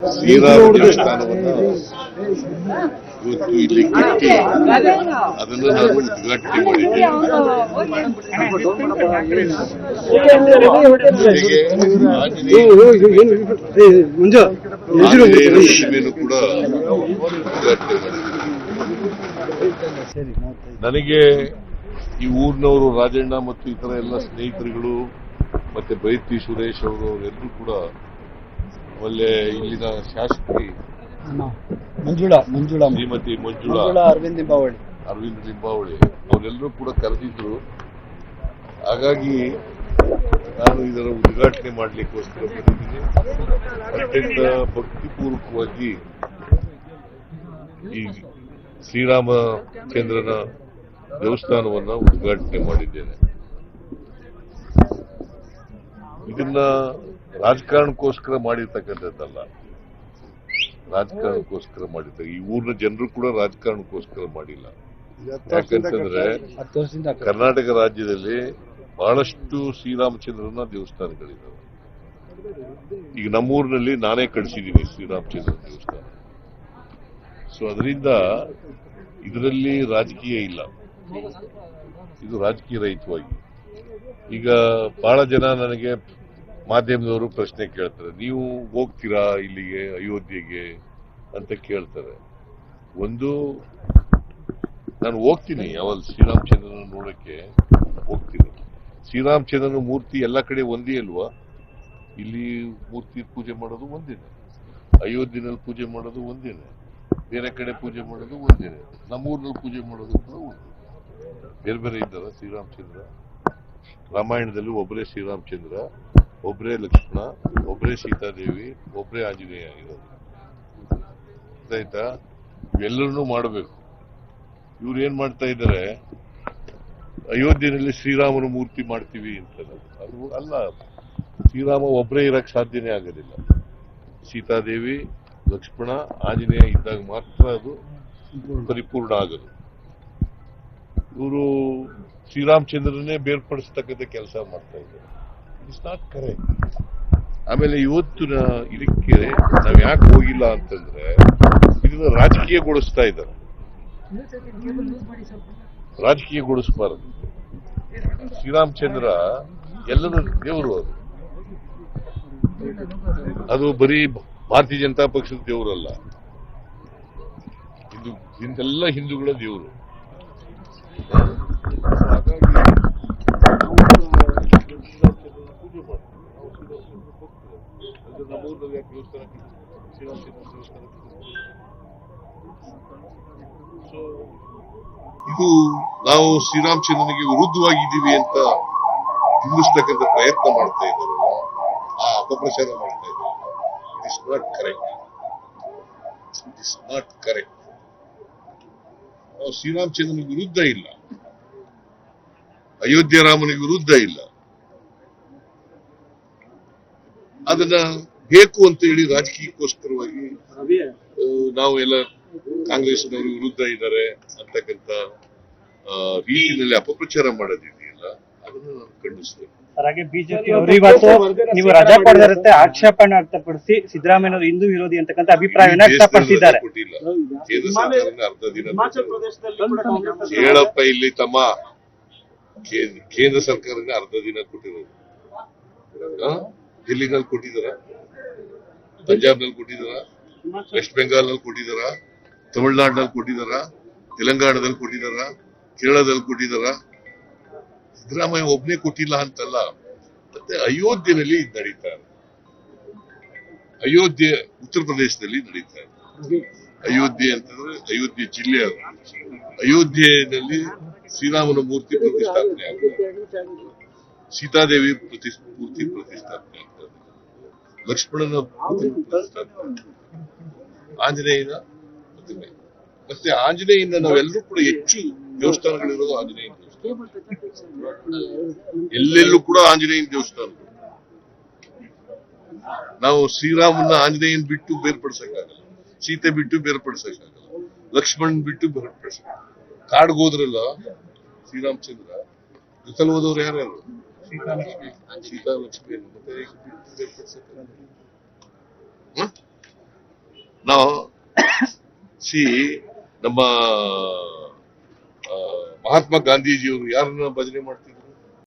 ಶ್ರೀರಾಮ ದೇವಸ್ಥಾನವನ್ನ ಇವತ್ತು ಇಲ್ಲಿ ಕಟ್ಟಿ ಅದನ್ನು ನಾನು ಉದ್ಘಾಟನೆ ಮಾಡಿದ್ದೇನೆ. ಜೊತೆಗೆ ಆಂಜನೇಯನ ಪ್ರತಿಮೆಯನ್ನು ಕೂಡ ಉದ್ಘಾಟನೆ ಮಾಡಿದ್ದೇನೆ. ನನಗೆ ಈ ಊರಿನವರು ರಾಜಣ್ಣ ಮತ್ತು ಇತರ ಎಲ್ಲ ಸ್ನೇಹಿತರುಗಳು ಮತ್ತೆ ಬೈತಿ ಸುರೇಶ್ ಅವರೆಲ್ಲರೂ ಕೂಡ ಒಳ್ಳೆ ಇಲ್ಲಿನ ಶಾಸಕಿ ಶ್ರೀಮತಿ ಮಂಜುಳಾ ಅರವಿಂದ್ ಲಿಂಬಾವಳಿ ಅವರೆಲ್ಲರೂ ಕೂಡ ಕರೆದಿದ್ರು. ಹಾಗಾಗಿ ನಾನು ಇದರ ಉದ್ಘಾಟನೆ ಮಾಡಲಿಕ್ಕೋಸ್ಕರ ಬಂದಿದ್ದೀನಿ. ಅತ್ಯಂತ ಭಕ್ತಿಪೂರ್ವಕವಾಗಿ ಈ ಶ್ರೀರಾಮಚಂದ್ರನ ದೇವಸ್ಥಾನವನ್ನ ಉದ್ಘಾಟನೆ ಮಾಡಿದ್ದೇನೆ. ಇದನ್ನ ರಾಜಕಾರಣಕ್ಕೋಸ್ಕರ ಮಾಡಿರ್ತಕ್ಕಂಥದ್ದಲ್ಲ, ರಾಜಕಾರಣಕ್ಕೋಸ್ಕರ ಮಾಡಿರ್ತಾರೆ. ಈ ಊರಿನ ಜನರು ಕೂಡ ರಾಜಕಾರಣಕ್ಕೋಸ್ಕರ ಮಾಡಿಲ್ಲ. ಯಾಕಂತಂದ್ರೆ ಕರ್ನಾಟಕ ರಾಜ್ಯದಲ್ಲಿ ಬಹಳಷ್ಟು ಶ್ರೀರಾಮಚಂದ್ರನ ದೇವಸ್ಥಾನಗಳಿದ್ದಾವೆ. ಈಗ ನಮ್ಮೂರಿನಲ್ಲಿ ನಾನೇ ಕಳಿಸಿದ್ದೀನಿ ಶ್ರೀರಾಮಚಂದ್ರನ ದೇವಸ್ಥಾನ. ಸೊ ಅದರಿಂದ ಇದರಲ್ಲಿ ರಾಜಕೀಯ ಇಲ್ಲ, ಇದು ರಾಜಕೀಯ ರಹಿತವಾಗಿ. ಈಗ ಬಹಳ ಜನ ನನಗೆ ಮಾಧ್ಯಮದವರು ಪ್ರಶ್ನೆ ಕೇಳ್ತಾರೆ, ನೀವು ಹೋಗ್ತೀರಾ ಇಲ್ಲಿಗೆ ಅಯೋಧ್ಯೆಗೆ ಅಂತ ಕೇಳ್ತಾರೆ. ಒಂದು, ನಾನು ಹೋಗ್ತೀನಿ, ಯಾವಾಗ ಶ್ರೀರಾಮಚಂದ್ರನ ನೋಡಕ್ಕೆ ಹೋಗ್ತೀನಿ. ಶ್ರೀರಾಮಚಂದ್ರನ ಮೂರ್ತಿ ಎಲ್ಲ ಕಡೆ ಒಂದೇ ಅಲ್ವಾ? ಇಲ್ಲಿ ಮೂರ್ತಿ ಪೂಜೆ ಮಾಡೋದು ಒಂದೇನೆ, ಅಯೋಧ್ಯೆನಲ್ಲಿ ಪೂಜೆ ಮಾಡೋದು ಒಂದೇನೆ, ಬೇರೆ ಕಡೆ ಪೂಜೆ ಮಾಡೋದು ಒಂದೇನೆ, ನಮ್ಮೂರಿನಲ್ಲಿ ಪೂಜೆ ಮಾಡೋದು ಕೂಡ ಒಂದೇ. ಬೇರೆ ಬೇರೆ ಇದ್ದಾರ ಶ್ರೀರಾಮಚಂದ್ರ? ರಾಮಾಯಣದಲ್ಲಿ ಒಬ್ಬರೇ ಶ್ರೀರಾಮಚಂದ್ರ, ಒಬ್ಬರೇ ಲಕ್ಷ್ಮಣ, ಒಬ್ಬರೇ ಸೀತಾದೇವಿ, ಒಬ್ಬರೇ ಆಂಜನೇಯ ಇರೋದು. ಆಯ್ತಾ? ಇವೆಲ್ಲರನ್ನೂ ಮಾಡಬೇಕು. ಇವ್ರು ಏನ್ ಮಾಡ್ತಾ ಇದ್ದಾರೆ, ಅಯೋಧ್ಯೆಯಲ್ಲಿ ಶ್ರೀರಾಮನ ಮೂರ್ತಿ ಮಾಡ್ತೀವಿ ಅಂತಲ್ಲ. ಅದು ಅಲ್ಲ, ಶ್ರೀರಾಮ ಒಬ್ಬರೇ ಇರಕ್ ಸಾಧ್ಯನೇ ಆಗೋದಿಲ್ಲ. ಸೀತಾದೇವಿ, ಲಕ್ಷ್ಮಣ, ಆಂಜನೇಯ ಇದ್ದಾಗ ಮಾತ್ರ ಅದು ಪರಿಪೂರ್ಣ ಆಗೋದು. ಇವರು ಶ್ರೀರಾಮಚಂದ್ರನೇ ಬೇರ್ಪಡಿಸ್ತಕ್ಕಂಥ ಕೆಲಸ ಮಾಡ್ತಾ ಇದ್ದಾರೆ. It's not correct. ಆಮೇಲೆ ಇವತ್ತಿನ ಇದಕ್ಕೆ ನಾವ್ ಯಾಕೆ ಹೋಗಿಲ್ಲ ಅಂತಂದ್ರೆ, ಇದನ್ನ ರಾಜಕೀಯಗೊಳಿಸ್ತಾ ಇದ್ದಾರೆ. ರಾಜಕೀಯಗೊಳಿಸಬಾರದು. ಶ್ರೀರಾಮಚಂದ್ರ ಎಲ್ಲರ ದೇವರು. ಅದು ಬರೀ ಭಾರತೀಯ ಜನತಾ ಪಕ್ಷದ ದೇವರಲ್ಲ, ಇದು ಎಲ್ಲ ಹಿಂದೂಗಳ ದೇವರು. ಹಾಗಾಗಿ ಪೂಜೆ ಮಾಡ್ತೀವಿ. ನಮ್ಮೂರಿನಲ್ಲಿ ಯಾಕೆ ದೇವಸ್ಥಾನಕ್ಕೆ ಶ್ರೀರಾಮಚಂದ್ರ ದೇವಸ್ಥಾನಕ್ಕೆ ಇದು ನಾವು ಶ್ರೀರಾಮಚಂದ್ರನಿಗೆ ವಿರುದ್ಧವಾಗಿದ್ದೀವಿ ಅಂತ ಬಿಂಬಿಸ್ತಕ್ಕಂಥ ಪ್ರಯತ್ನ ಮಾಡ್ತಾ ಇದ್ದಾರೆ, ಆ ಅಪಪ್ರಚಾರ ಮಾಡ್ತಾ ಇದ್ದಾರೆ. It is not correct. It is not correct. ನಾವು ಶ್ರೀರಾಮಚಂದ್ರನ ವಿರುದ್ಧ ಇಲ್ಲ, ಅಯೋಧ್ಯ ರಾಮನಿಗೆ ವಿರುದ್ಧ ಇಲ್ಲ. ಅದನ್ನ ಬೇಕು ಅಂತ ಹೇಳಿ ರಾಜಕೀಯಕ್ಕೋಸ್ಕರವಾಗಿ ನಾವು ಎಲ್ಲ ಕಾಂಗ್ರೆಸ್ನವರು ವಿರುದ್ಧ ಇದ್ದಾರೆ ಅಂತಕ್ಕಂಥ ರೀತಿಯಲ್ಲಿ ಅಪಪ್ರಚಾರ ಮಾಡೋದಿದೆಯಲ್ಲ, ಅದನ್ನು ನಾನು ಖಂಡಿಸ್ತೇನೆ. ಹಾಗೆ ಬಿಜೆಪಿ ಅವರು ಇವತ್ತು ನೀವು ರಜಾ ಪಡೆದಿರುತ್ತೆ ಆಕ್ಷೇಪಣೆ ವ್ಯಕ್ತಪಡಿಸಿ ಸಿದ್ದರಾಮಯ್ಯ ಹಿಂದೂ ವಿರೋಧಿ ಅಂತಕ್ಕಂಥ ಅಭಿಪ್ರಾಯವನ್ನ ವ್ಯಕ್ತಪಡಿಸಿದ್ದಾರೆ. ಕೇಂದ್ರ ಸರ್ಕಾರನೇ ಅರ್ಧ ದಿನ ಹೇಳಪ್ಪ ಇಲ್ಲಿ ತಮ್ಮ, ಕೇಂದ್ರ ಸರ್ಕಾರನೇ ಅರ್ಧ ದಿನ ಕೊಟ್ಟಿರೋದು. ಡೆಲ್ಲಿನಲ್ಲಿ ಕೊಟ್ಟಿದಾರ, ಪಂಜಾಬ್ನಲ್ಲಿ ಕೊಟ್ಟಿದಾರ, ವೆಸ್ಟ್ ಬೆಂಗಾಲ್ನಲ್ಲಿ ಕೊಟ್ಟಿದಾರ, ತಮಿಳುನಾಡಿನಲ್ಲಿ ಕೊಟ್ಟಿದಾರ, ತೆಲಂಗಾಣದಲ್ಲಿ ಕೊಟ್ಟಿದಾರ, ಕೇರಳದಲ್ಲಿ ಕೊಟ್ಟಿದಾರ. ಸಿದ್ದರಾಮಯ್ಯ ಒಬ್ಬನೇ ಕೊಟ್ಟಿಲ್ಲ ಅಂತಲ್ಲ. ಮತ್ತೆ ಅಯೋಧ್ಯೆಯಲ್ಲಿ ನಡೀತಾ ಇದೆ. ಅಯೋಧ್ಯೆ ಉತ್ತರ ಪ್ರದೇಶದಲ್ಲಿ ನಡೀತಾ ಇದೆ. ಅಯೋಧ್ಯೆ ಅಂತಂದ್ರೆ ಅಯೋಧ್ಯೆ ಜಿಲ್ಲೆ ಅದು. ಅಯೋಧ್ಯೆಯಲ್ಲಿ ಶ್ರೀರಾಮನ ಮೂರ್ತಿ ಪ್ರತಿಷ್ಠಾಪನೆ ಆಗ್ತದೆ, ಸೀತಾದೇವಿ ಮೂರ್ತಿ ಪ್ರತಿಷ್ಠಾಪನೆ ಆಗ್ತದೆ, ಲಕ್ಷ್ಮಣನ ಪ್ರತಿಷ್ಠಾಪನೆ, ಆಂಜನೇಯನ ಪ್ರತಿಮೆ. ಮತ್ತೆ ಆಂಜನೇಯನ ನಾವೆಲ್ಲರೂ ಕೂಡ ಹೆಚ್ಚು ದೇವಸ್ಥಾನಗಳಿರೋದು ಆಂಜನೇಯನ ದೇವಸ್ಥಾನ. ಎಲ್ಲೆಲ್ಲೂ ಕೂಡ ಆಂಜನೇಯನ ದೇವಸ್ಥಾನ. ನಾವು ಶ್ರೀರಾಮನ ಆಂಜನೇಯನ್ ಬಿಟ್ಟು ಬೇರ್ಪಡಿಸಕ್ಕಾಗಲ್ಲ, ಸೀತೆ ಬಿಟ್ಟು ಬೇರ್ಪಡಿಸಕ್ಕಾಗಲ್ಲ, ಲಕ್ಷ್ಮಣನ್ ಬಿಟ್ಟು ಬೇರ್ಪಡಿಸಕ್. ಕಾಡ್ಗೆ ಹೋದ್ರಲ್ಲ ಶ್ರೀರಾಮಚಂದ್ರ, ಜೊತೆಲಿ ಹೋದವ್ರು ಯಾರ್ಯಾರು? ಸೀತಾ ಲಕ್ಷ್ಮಿ. ಮತ್ತೆ ಬೇರ್ಪಡಿಸಕ್ಕಾಗಲ್ಲ. ನಾವು ನಮ್ಮ ಮಹಾತ್ಮ ಗಾಂಧೀಜಿಯವರು ಯಾರನ್ನ ಭಜನೆ ಮಾಡ್ತಿದ್ರು?